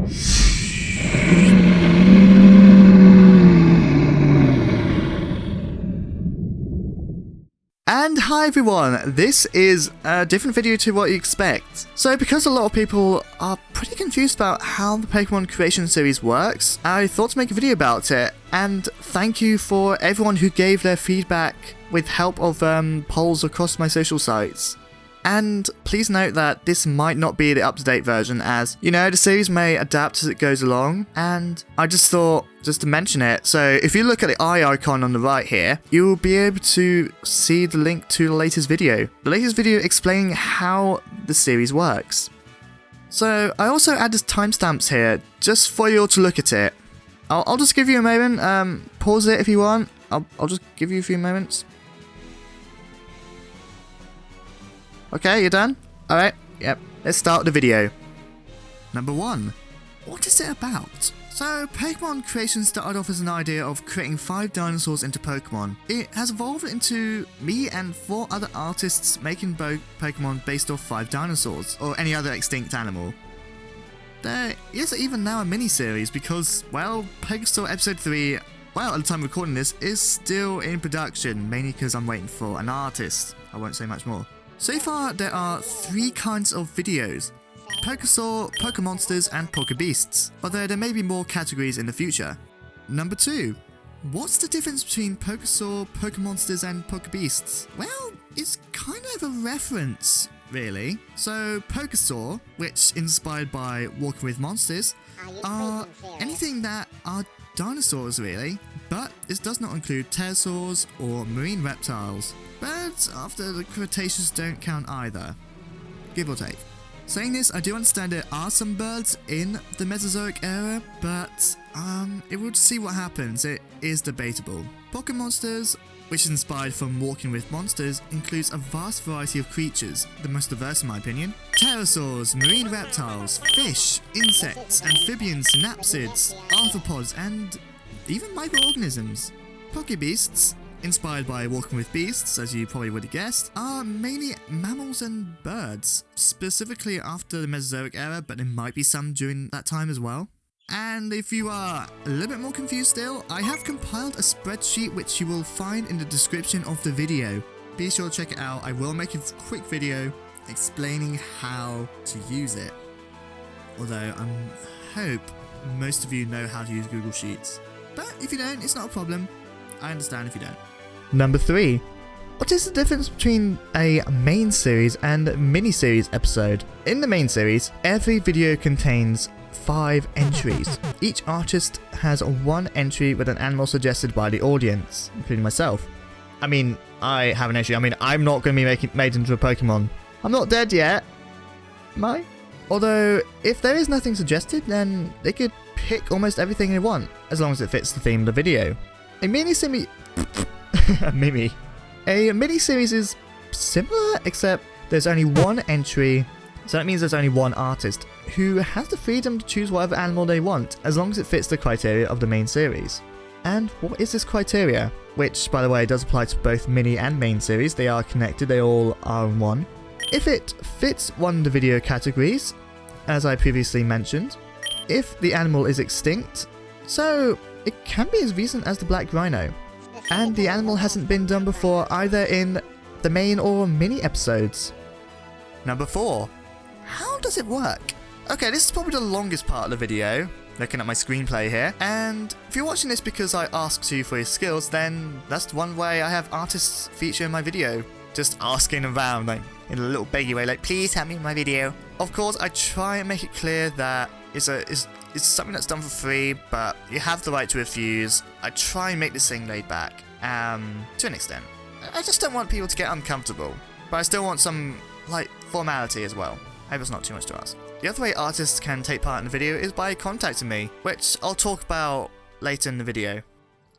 And hi everyone, this is a different video to what you expect. So because a lot of people are pretty confused about how the Pokemon creation series works, I thought to make a video about it, and thank you for everyone who gave their feedback with help of polls across my social sites. And please note that this might not be the up-to-date version, as, you know, the series may adapt as it goes along, and I just thought just to mention it. So if you look at the eye icon on the right here, you will be able to see the link to the latest video. The latest video explaining how the series works. So I also added timestamps here, just for you all to look at it. I'll just give you a moment, pause it if you want, I'll just give you a few moments. Okay, you're done? Alright, yep, let's start the video. Number 1. What is it about? So, Pokemon creation started off as an idea of creating 5 dinosaurs into Pokemon. It has evolved into me and 4 other artists making Pokemon based off 5 dinosaurs, or any other extinct animal. There is even now a mini-series because, well, Pokésaur Episode 3, well, at the time of recording this, is still in production, mainly because I'm waiting for an artist. I won't say much more. So far, there are 3 kinds of videos: Pokésaur, Pokémonsters, and Pokébeasts, although there may be more categories in the future. Number 2. What's the difference between Pokésaur, Pokémonsters, and Pokébeasts? Well, it's kind of a reference, really. So, Pokésaur, which inspired by Walking with Monsters, are anything that are dinosaurs, really. But this does not include pterosaurs or marine reptiles. Birds after the Cretaceous don't count either, give or take. Saying this, I do understand there are some birds in the Mesozoic era, but we'll just see what happens. It is debatable. Pokémonsters, which is inspired from Walking with Monsters, includes a vast variety of creatures, the most diverse in my opinion. Pterosaurs, marine reptiles, fish, insects, amphibians, synapsids, arthropods, and even microorganisms. Pokébeasts, inspired by Walking with Beasts, as you probably would have guessed, are mainly mammals and birds, specifically after the Mesozoic era, but there might be some during that time as well. And if you are a little bit more confused still, I have compiled a spreadsheet which you will find in the description of the video. Be sure to check it out. I will make a quick video explaining how to use it. Although I hope most of you know how to use Google Sheets. But if you don't, it's not a problem. I understand if you don't. Number 3. What is the difference between a main series and mini-series episode? In the main series, every video contains 5 entries. Each artist has 1 entry with an animal suggested by the audience, including myself. I mean, I have an entry. I mean, I'm not going to be made into a Pokemon. I'm not dead yet. Am I? Although, if there is nothing suggested, then they could pick almost everything they want, as long as it fits the theme of the video. A mini-series is similar, except there's only 1 entry, so that means there's only 1 artist, who has the freedom to choose whatever animal they want, as long as it fits the criteria of the main series. And what is this criteria? Which, by the way, does apply to both mini and main series. They are connected, they all are in one. If it fits one of the video categories, as I previously mentioned, if the animal is extinct, so it can be as recent as the Black Rhino, and the animal hasn't been done before either in the main or mini episodes. Number 4. How does it work? Okay, this is probably the longest part of the video, looking at my screenplay here, and if you're watching this because I asked you for your skills, then that's one way I have artists feature in my video. Just asking around, like, in a little beggy way, like, please help me in my video. Of course, I try and make it clear that it's something that's done for free, but you have the right to refuse. I try and make this thing laid back, to an extent. I just don't want people to get uncomfortable, but I still want some, like, formality as well. I hope it's not too much to ask. The other way artists can take part in the video is by contacting me, which I'll talk about later in the video.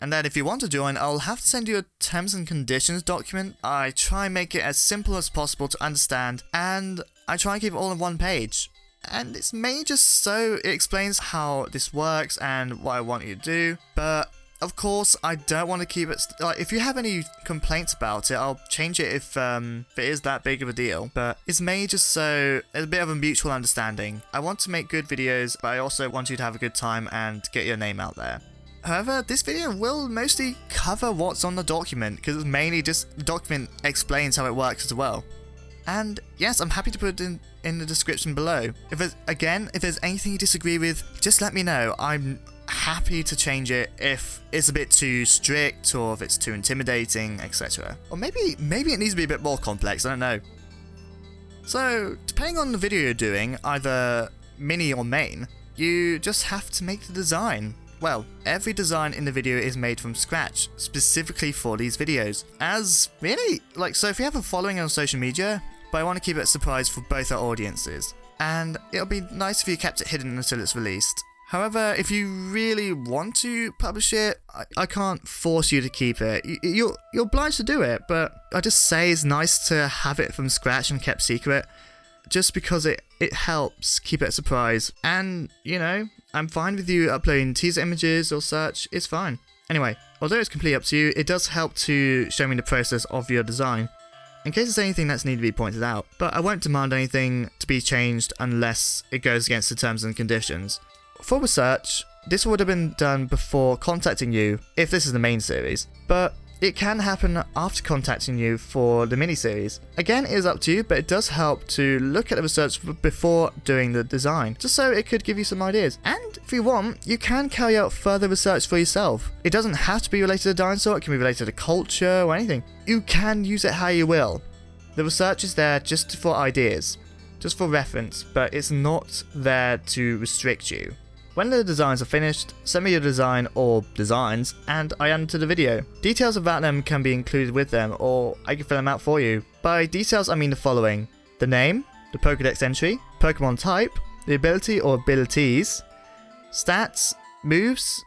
And then if you want to join, I'll have to send you a terms and conditions document. I try and make it as simple as possible to understand, and I try and keep it all on one page. And it's mainly just so it explains how this works and what I want you to do, but Of course, I don't want to keep it, like, if you have any complaints about it, I'll change it if it is that big of a deal, but it's mainly just so there's a bit of a mutual understanding. I want to make good videos, but I also want you to have a good time and get your name out there. However, this video will mostly cover what's on the document, because it's mainly just the document explains how it works as well. And yes, I'm happy to put it in the description below. If there's anything you disagree with, just let me know. I'm happy to change it if it's a bit too strict or if it's too intimidating, etc. Or maybe it needs to be a bit more complex, I don't know. So, depending on the video you're doing, either mini or main, you just have to make the design. Well, every design in the video is made from scratch, specifically for these videos. So if you have a following on social media, but I want to keep it a surprise for both our audiences. And it'll be nice if you kept it hidden until it's released. However, if you really want to publish it, I can't force you to keep it. You're obliged to do it, but I just say it's nice to have it from scratch and kept secret, just because it helps keep it a surprise. And, you know, I'm fine with you uploading teaser images or such, it's fine. Anyway, although it's completely up to you, it does help to show me the process of your design, in case there's anything that's needed to be pointed out. But I won't demand anything to be changed unless it goes against the terms and conditions. For research, this would have been done before contacting you, if this is the main series, but it can happen after contacting you for the mini-series. Again, it is up to you, but it does help to look at the research before doing the design, just so it could give you some ideas. And if you want, you can carry out further research for yourself. It doesn't have to be related to dinosaur, it can be related to culture or anything. You can use it how you will. The research is there just for ideas, just for reference, but it's not there to restrict you. When the designs are finished, send me your design or designs and I add them to the video. Details about them can be included with them, or I can fill them out for you. By details I mean the following: the name, the Pokédex entry, Pokémon type, the ability or abilities, stats, moves,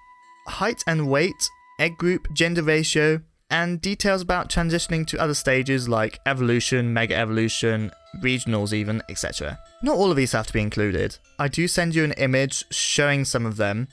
height and weight, egg group, gender ratio, and details about transitioning to other stages like evolution, mega evolution, regionals even, etc. Not all of these have to be included. I do send you an image showing some of them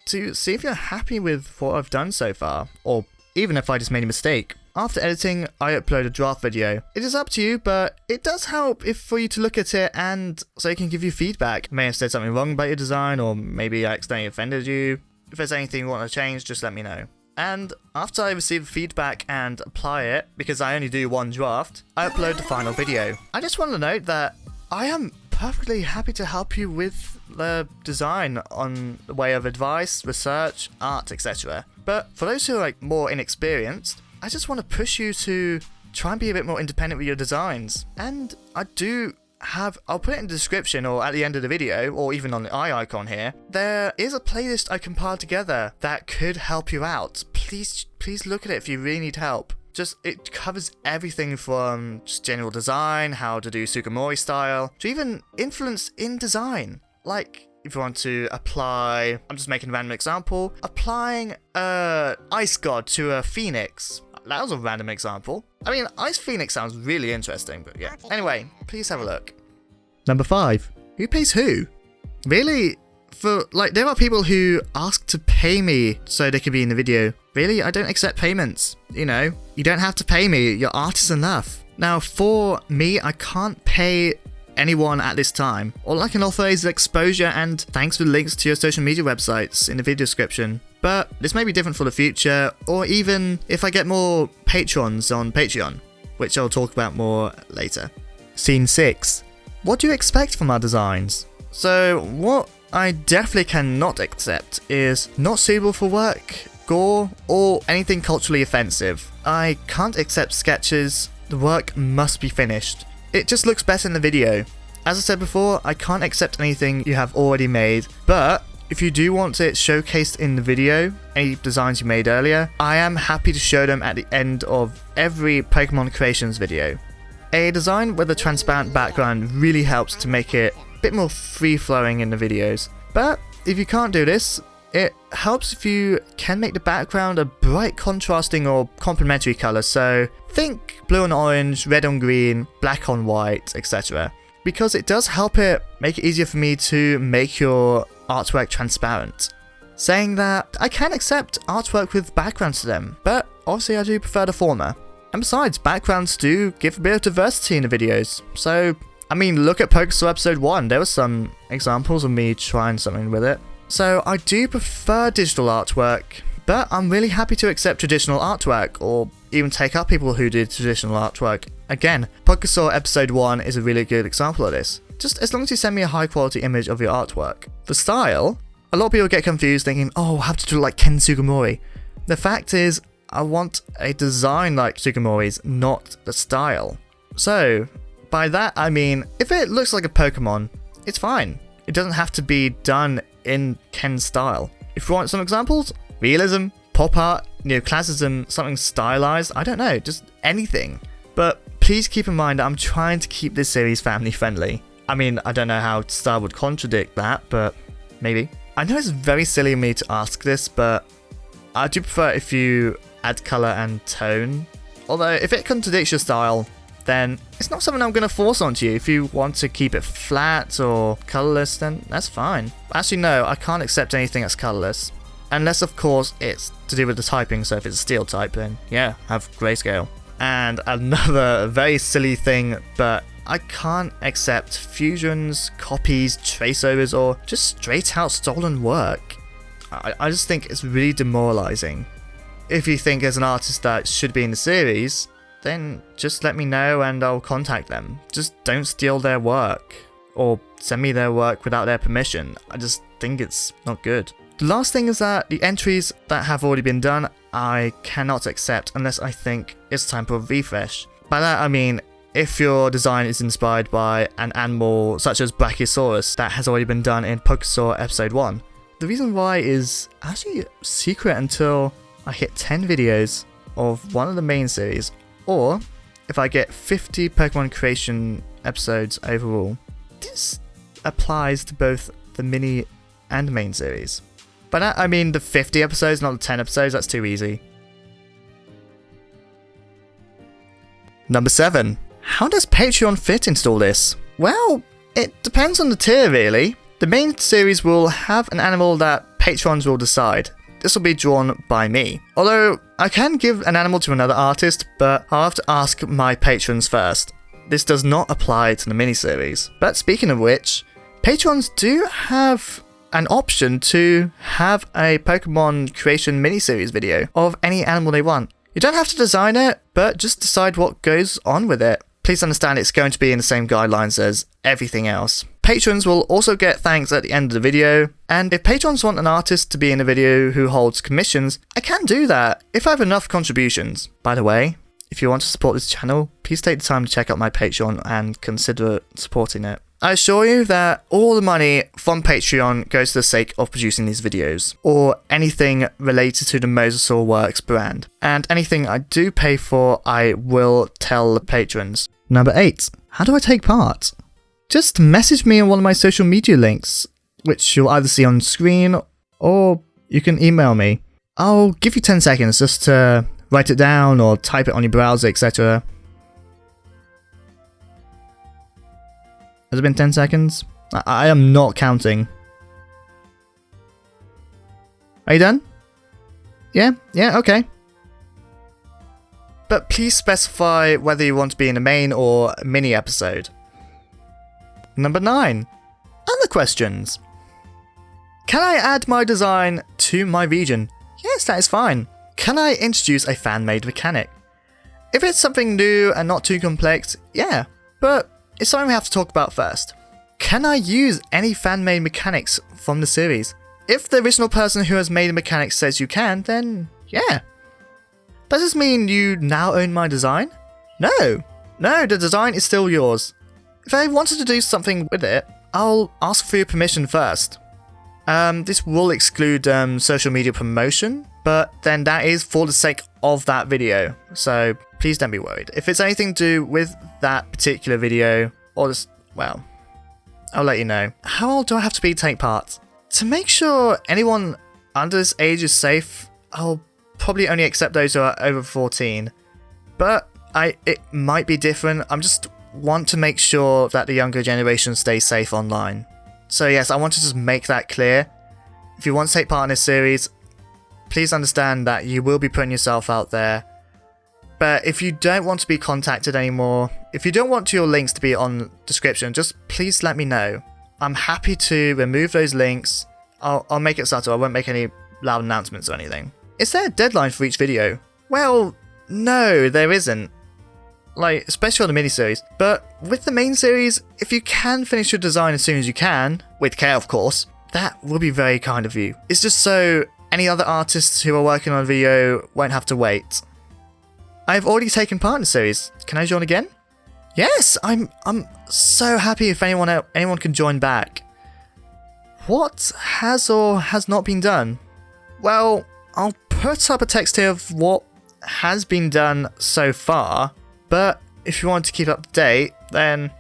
to see if you're happy with what I've done so far, or even if I just made a mistake. After editing, I upload a draft video. It is up to you, but it does help for you to look at it and so I can give you feedback. May have said something wrong about your design, or maybe I accidentally offended you. If there's anything you want to change, just let me know. And after I receive feedback and apply it, because I only do one draft, I upload the final video. I just want to note that I am perfectly happy to help you with the design on the way of advice, research, art, etc. But for those who are more inexperienced, I just want to push you to try and be a bit more independent with your designs. And I'll put it in the description or at the end of the video, or even on the eye icon here. There is a playlist I compiled together that could help you out. Please look at it if you really need help. It covers everything from just general design, how to do Sugimori style, to even influence in design. Like, if you want to apply, I'm just making a random example, applying Ice God to a Phoenix. That was a random example. I mean, Ice Phoenix sounds really interesting, but yeah. Anyway, please have a look. Number 5. Who pays who? Really? There are people who ask to pay me so they can be in the video. Really? I don't accept payments. You know, you don't have to pay me. Your art is enough. Now, for me, I can't pay anyone at this time. All I can offer is exposure and thanks for the links to your social media websites in the video description. But this may be different for the future, or even if I get more patrons on Patreon, which I'll talk about more later. Scene 6. What do you expect from our designs? So, what I definitely cannot accept is not suitable for work, gore, or anything culturally offensive. I can't accept sketches. The work must be finished. It just looks better in the video. As I said before, I can't accept anything you have already made, but if you do want it showcased in the video, any designs you made earlier, I am happy to show them at the end of every Pokemon Creations video. A design with a transparent background really helps to make it a bit more free-flowing in the videos. But if you can't do this, it helps if you can make the background a bright contrasting or complementary colour, so think blue and orange, red on green, black on white, etc. Because it does help make it easier for me to make your artwork transparent. saying that I can accept artwork with backgrounds to them, but obviously I do prefer the former. And besides, backgrounds do give a bit of diversity in the videos. So, I mean, look at Pokésaur episode 1, there were some examples of me trying something with it. So I do prefer digital artwork, but I'm really happy to accept traditional artwork, or even take up people who did traditional artwork. Again, Pokésaur episode 1 is a really good example of this. Just as long as you send me a high quality image of your artwork. For style, a lot of people get confused thinking, oh, I have to do like Ken Sugimori. The fact is, I want a design like Sugimori's, not the style. So, by that I mean, if it looks like a Pokemon, it's fine. It doesn't have to be done in Ken's style. If you want some examples, realism, pop art, neoclassicism, something stylized, I don't know, just anything. But please keep in mind that I'm trying to keep this series family friendly. I mean, I don't know how style would contradict that, but maybe. I know it's very silly of me to ask this, but I do prefer if you add colour and tone. Although, if it contradicts your style, then it's not something I'm going to force onto you. If you want to keep it flat or colourless, then that's fine. Actually, no, I can't accept anything that's colourless. Unless, of course, it's to do with the typing, so if it's a steel type, then yeah, have grayscale. And another very silly thing, but I can't accept fusions, copies, traceovers, or just straight out stolen work. I just think it's really demoralising. If you think there's an artist that should be in the series, then just let me know and I'll contact them. Just don't steal their work, or send me their work without their permission. I just think it's not good. The last thing is that the entries that have already been done, I cannot accept unless I think it's time for a refresh. By that I mean, if your design is inspired by an animal such as Brachiosaurus that has already been done in Pokésaur episode 1. The reason why is actually secret until I hit 10 videos of one of the main series, or if I get 50 Pokemon creation episodes overall. This applies to both the mini and main series. By that I mean the 50 episodes, not the 10 episodes, that's too easy. Number 7. How does Patreon fit into all this? Well, it depends on the tier really. The main series will have an animal that patrons will decide. This will be drawn by me. Although, I can give an animal to another artist, but I'll have to ask my patrons first. This does not apply to the miniseries. But speaking of which, patrons do have an option to have a Pokemon creation miniseries video of any animal they want. You don't have to design it, but just decide what goes on with it. Please understand it's going to be in the same guidelines as everything else. Patrons will also get thanks at the end of the video, and if patrons want an artist to be in a video who holds commissions, I can do that if I have enough contributions. By the way, if you want to support this channel, please take the time to check out my Patreon and consider supporting it. I assure you that all the money from Patreon goes to the sake of producing these videos, or anything related to the Mosasaur Works brand. And anything I do pay for, I will tell the patrons. Number 8. How do I take part? Just message me on one of my social media links, which you'll either see on screen, or you can email me. I'll give you 10 seconds just to write it down or type it on your browser, etc. Has it been 10 seconds? I am not counting. Are you done? Yeah, okay. But please specify whether you want to be in a main or mini episode. Number 9. Other questions. Can I add my design to my region? Yes, that is fine. Can I introduce a fan-made mechanic? If it's something new and not too complex, yeah, but it's something we have to talk about first. Can I use any fan-made mechanics from the series? If the original person who has made the mechanics says you can, then yeah. Does this mean you now own my design? No, the design is still yours. If I wanted to do something with it, I'll ask for your permission first. This will exclude social media promotion, but then that is for the sake of that video, so please don't be worried. If it's anything to do with that particular video, or just, well, I'll let you know. How old do I have to be to take part? To make sure anyone under this age is safe, I'll probably only accept those who are over 14. But it might be different. I'm just want to make sure that the younger generation stays safe online. So yes, I want to just make that clear. if you want to take part in this series, please understand that you will be putting yourself out there. But if you don't want to be contacted anymore, if you don't want your links to be on the description, just please let me know. I'm happy to remove those links. I'll make it subtle. I won't make any loud announcements or anything. Is there a deadline for each video? Well, no, there isn't. Like, especially on the miniseries. But with the main series, if you can finish your design as soon as you can, with care of course, that will be very kind of you. It's just so any other artists who are working on a video won't have to wait. I've already taken part in the series. Can I join again? Yes, I'm so happy if anyone can join back. What has or has not been done? Well, I'll put up a text here of what has been done so far, but if you want to keep up to date, then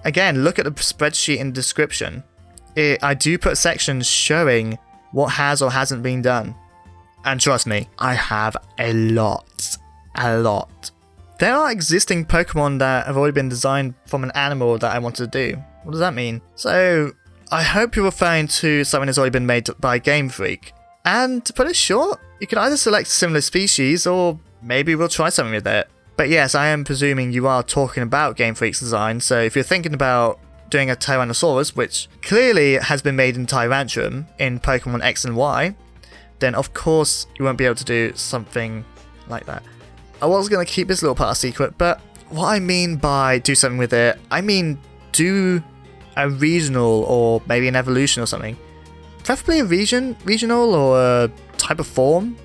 again, look at the spreadsheet in the description. I do put sections showing what has or hasn't been done. And trust me, I have a lot. There are existing Pokemon that have already been designed from an animal that I wanted to do. What does that mean? So, I hope you're referring to something that's already been made by Game Freak. And to put it short, you can either select a similar species or maybe we'll try something with it. But yes, I am presuming you are talking about Game Freak's design, so if you're thinking about doing a Tyrannosaurus, which clearly has been made in Tyrantrum in Pokemon X and Y, then of course you won't be able to do something like that. I was going to keep this little part a secret, but what I mean by do something with it, I mean do a regional or maybe an evolution or something. Preferably a regional or a type of form.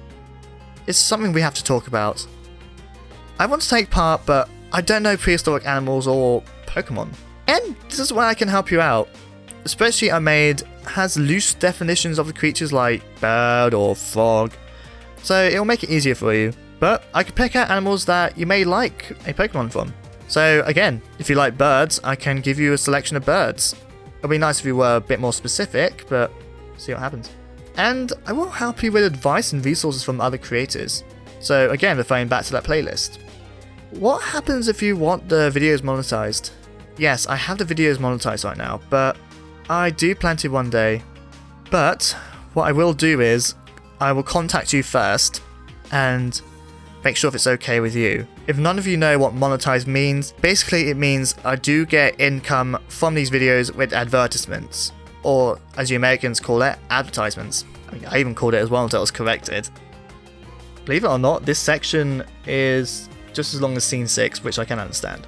It's something we have to talk about. I want to take part, but I don't know prehistoric animals or Pokemon. And this is where I can help you out. The spreadsheet I made has loose definitions of the creatures like bird or frog, so it'll make it easier for you. But I could pick out animals that you may like a Pokemon from. So again, if you like birds, I can give you a selection of birds. It'll be nice if you were a bit more specific, but see what happens. And I will help you with advice and resources from other creators. So again, referring back to that playlist. What happens if you want the videos monetized? Yes, I have the videos monetized right now, but I do plan to one day. But what I will do is, I will contact you first and make sure if it's okay with you. If none of you know what monetize means, basically it means I do get income from these videos with advertisements, or as you Americans call it, advertisements. I even called it as well until I was corrected. Believe it or not, this section is just as long as scene 6, which I can understand.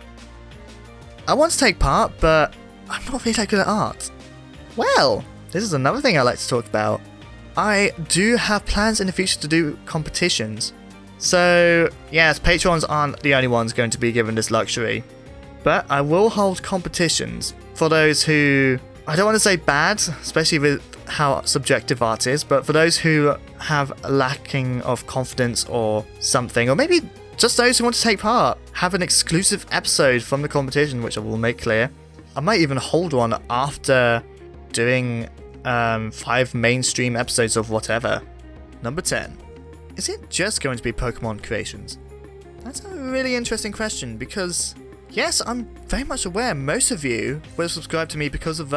I want to take part, but I'm not really that good at art. Well, this is another thing I like to talk about. I do have plans in the future to do competitions. So, yes, patrons aren't the only ones going to be given this luxury. But I will hold competitions for those who, I don't want to say bad, especially with how subjective art is, but for those who have a lacking of confidence or something, or maybe just those who want to take part, have an exclusive episode from the competition, which I will make clear. I might even hold one after doing 5 mainstream episodes of whatever. Number 10. Is it just going to be Pokemon creations? That's a really interesting question because, yes, I'm very much aware most of you will subscribe to me because of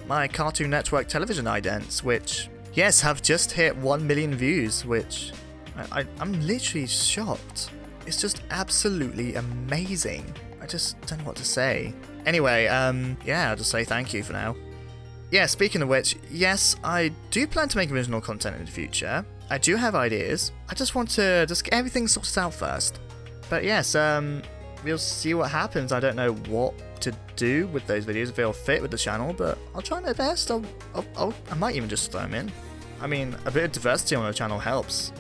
my Cartoon Network television idents, which, yes, have just hit 1 million views, which I'm literally shocked. It's just absolutely amazing. I just don't know what to say. Anyway, yeah, I'll just say thank you for now. Yeah, speaking of which, yes, I do plan to make original content in the future. I do have ideas. I just want to get everything sorted out first. But yes, we'll see what happens. I don't know what to do with those videos, if they'll fit with the channel, but I'll try my best. I might even just throw them in. I mean, a bit of diversity on the channel helps.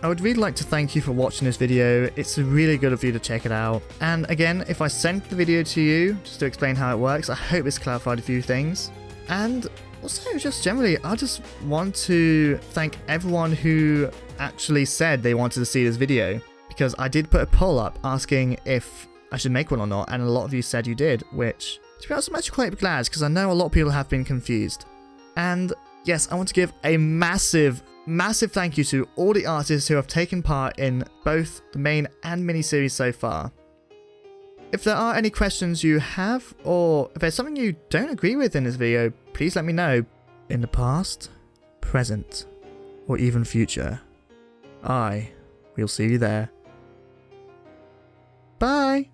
I would really like to thank you for watching this video. It's really good of you to check it out. And again, if I sent the video to you, just to explain how it works, I hope it's clarified a few things. And also, just generally, I just want to thank everyone who actually said they wanted to see this video, because I did put a poll up asking if I should make one or not, and a lot of you said you did, which, to be honest, I'm actually quite glad, because I know a lot of people have been confused. And yes, I want to give a massive thank you to all the artists who have taken part in both the main and mini-series so far. If there are any questions you have, or if there's something you don't agree with in this video, please let me know. In the past, present, or even future. I will see you there. Bye!